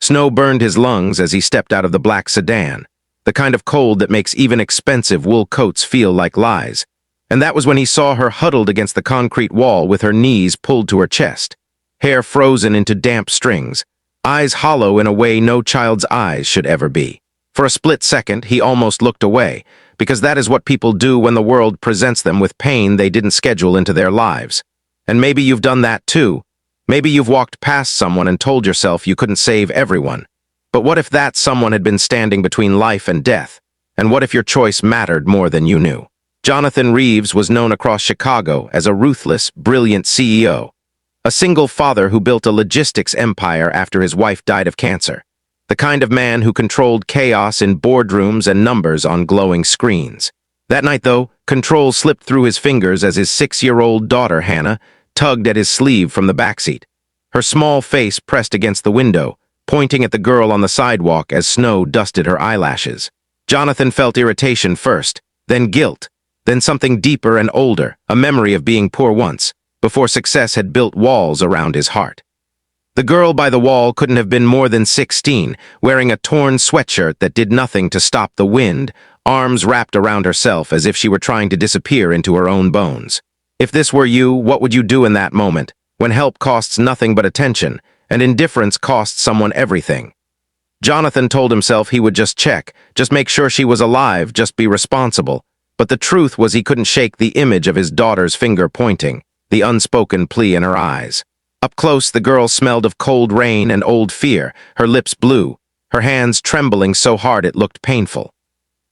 Snow burned his lungs as he stepped out of the black sedan, the kind of cold that makes even expensive wool coats feel like lies. And that was when he saw her huddled against the concrete wall with her knees pulled to her chest, hair frozen into damp strings, eyes hollow in a way no child's eyes should ever be. For a split second, he almost looked away, because that is what people do when the world presents them with pain they didn't schedule into their lives. And maybe you've done that too. Maybe you've walked past someone and told yourself you couldn't save everyone. But what if that someone had been standing between life and death? And what if your choice mattered more than you knew? Jonathan Reeves was known across Chicago as a ruthless, brilliant CEO. A single father who built a logistics empire after his wife died of cancer. The kind of man who controlled chaos in boardrooms and numbers on glowing screens. That night, though, control slipped through his fingers as his 6-year-old daughter, Hannah, tugged at his sleeve from the backseat. Her small face pressed against the window, pointing at the girl on the sidewalk as snow dusted her eyelashes. Jonathan felt irritation first, then guilt, then something deeper and older, a memory of being poor once, before success had built walls around his heart. The girl by the wall couldn't have been more than 16, wearing a torn sweatshirt that did nothing to stop the wind, arms wrapped around herself as if she were trying to disappear into her own bones. If this were you, what would you do in that moment, when help costs nothing but attention, and indifference costs someone everything? Jonathan told himself he would just check, just make sure she was alive, just be responsible. But the truth was he couldn't shake the image of his daughter's finger pointing, the unspoken plea in her eyes. Up close, the girl smelled of cold rain and old fear, her lips blue, her hands trembling so hard it looked painful.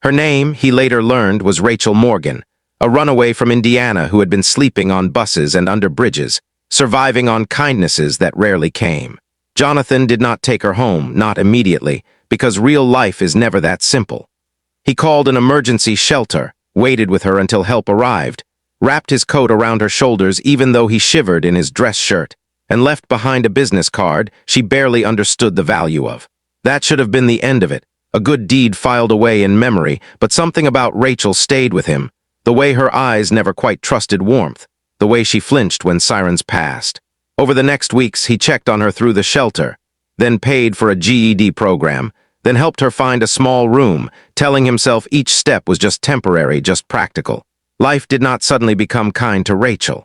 Her name, he later learned, was Rachel Morgan, a runaway from Indiana who had been sleeping on buses and under bridges, surviving on kindnesses that rarely came. Jonathan did not take her home, not immediately, because real life is never that simple. He called an emergency shelter, waited with her until help arrived, wrapped his coat around her shoulders even though he shivered in his dress shirt, and left behind a business card she barely understood the value of. That should have been the end of it, a good deed filed away in memory, but something about Rachel stayed with him, the way her eyes never quite trusted warmth, the way she flinched when sirens passed. Over the next weeks, he checked on her through the shelter, then paid for a GED program, then helped her find a small room, telling himself each step was just temporary, just practical. Life did not suddenly become kind to Rachel.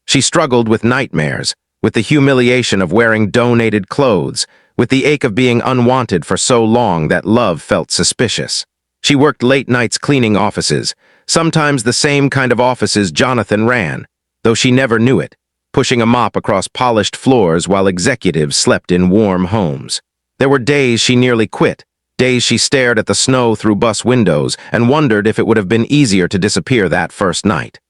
She struggled with nightmares, with the humiliation of wearing donated clothes, with the ache of being unwanted for so long that love felt suspicious. She worked late nights cleaning offices, sometimes the same kind of offices Jonathan ran, though she never knew it, pushing a mop across polished floors while executives slept in warm homes. There were days she nearly quit, days she stared at the snow through bus windows and wondered if it would have been easier to disappear that first night.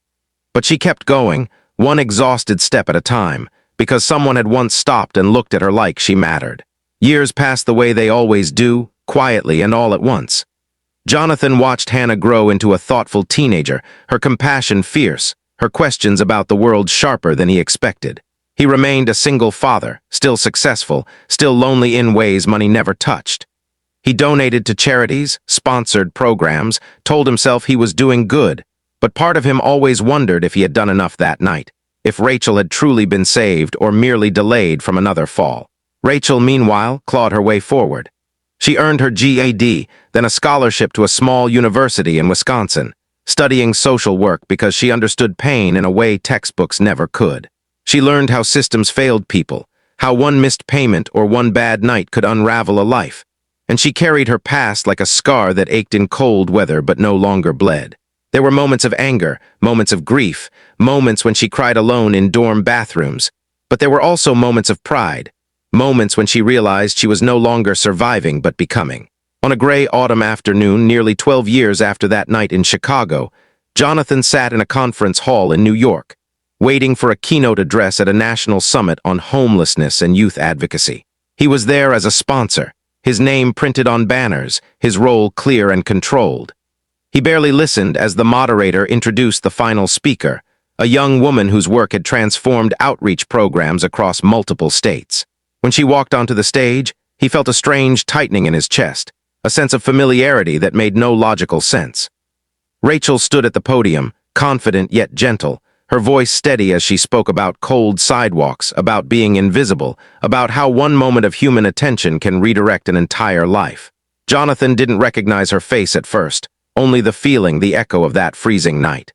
But she kept going, one exhausted step at a time, because someone had once stopped and looked at her like she mattered. Years passed the way they always do, quietly and all at once. Jonathan watched Hannah grow into a thoughtful teenager, her compassion fierce, her questions about the world sharper than he expected. He remained a single father, still successful, still lonely in ways money never touched. He donated to charities, sponsored programs, told himself he was doing good, but part of him always wondered if he had done enough that night, if Rachel had truly been saved or merely delayed from another fall. Rachel, meanwhile, clawed her way forward. She earned her GED, then a scholarship to a small university in Wisconsin, studying social work because she understood pain in a way textbooks never could. She learned how systems failed people, how one missed payment or one bad night could unravel a life, and she carried her past like a scar that ached in cold weather but no longer bled. There were moments of anger, moments of grief, moments when she cried alone in dorm bathrooms, but there were also moments of pride, moments when she realized she was no longer surviving but becoming. On a gray autumn afternoon, nearly 12 years after that night in Chicago, Jonathan sat in a conference hall in New York, waiting for a keynote address at a national summit on homelessness and youth advocacy. He was there as a sponsor, his name printed on banners, his role clear and controlled. He barely listened as the moderator introduced the final speaker, a young woman whose work had transformed outreach programs across multiple states. When she walked onto the stage, he felt a strange tightening in his chest, a sense of familiarity that made no logical sense. Rachel stood at the podium, confident yet gentle, her voice steady as she spoke about cold sidewalks, about being invisible, about how one moment of human attention can redirect an entire life. Jonathan didn't recognize her face at first, only the feeling, the echo of that freezing night.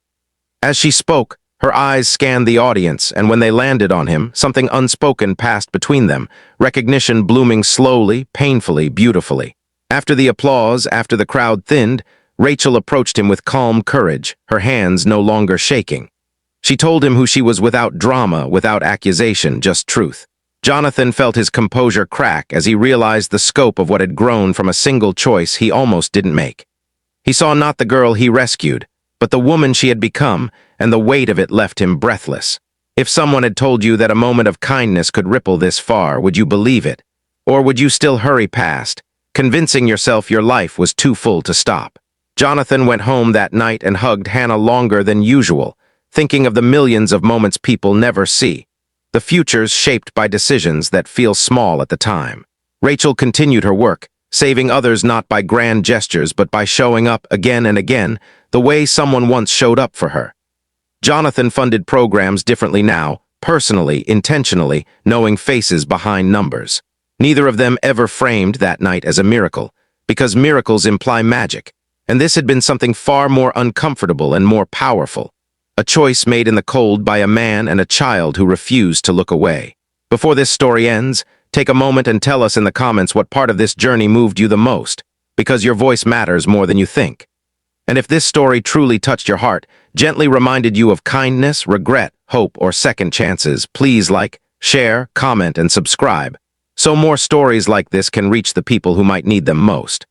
As she spoke, her eyes scanned the audience, and when they landed on him, something unspoken passed between them, recognition blooming slowly, painfully, beautifully. After the applause, after the crowd thinned, Rachel approached him with calm courage, her hands no longer shaking. She told him who she was without drama, without accusation, just truth. Jonathan felt his composure crack as he realized the scope of what had grown from a single choice he almost didn't make. He saw not the girl he rescued, but the woman she had become, and the weight of it left him breathless. If someone had told you that a moment of kindness could ripple this far, would you believe it? Or would you still hurry past, convincing yourself your life was too full to stop? Jonathan went home that night and hugged Hannah longer than usual, thinking of the millions of moments people never see, the futures shaped by decisions that feel small at the time. Rachel continued her work, saving others not by grand gestures but by showing up again and again, the way someone once showed up for her. Jonathan funded programs differently now, personally, intentionally, knowing faces behind numbers. Neither of them ever framed that night as a miracle, because miracles imply magic, and this had been something far more uncomfortable and more powerful. A choice made in the cold by a man and a child who refused to look away. Before this story ends, take a moment and tell us in the comments what part of this journey moved you the most, because your voice matters more than you think. And if this story truly touched your heart, gently reminded you of kindness, regret, hope, or second chances, please like, share, comment, and subscribe, so more stories like this can reach the people who might need them most.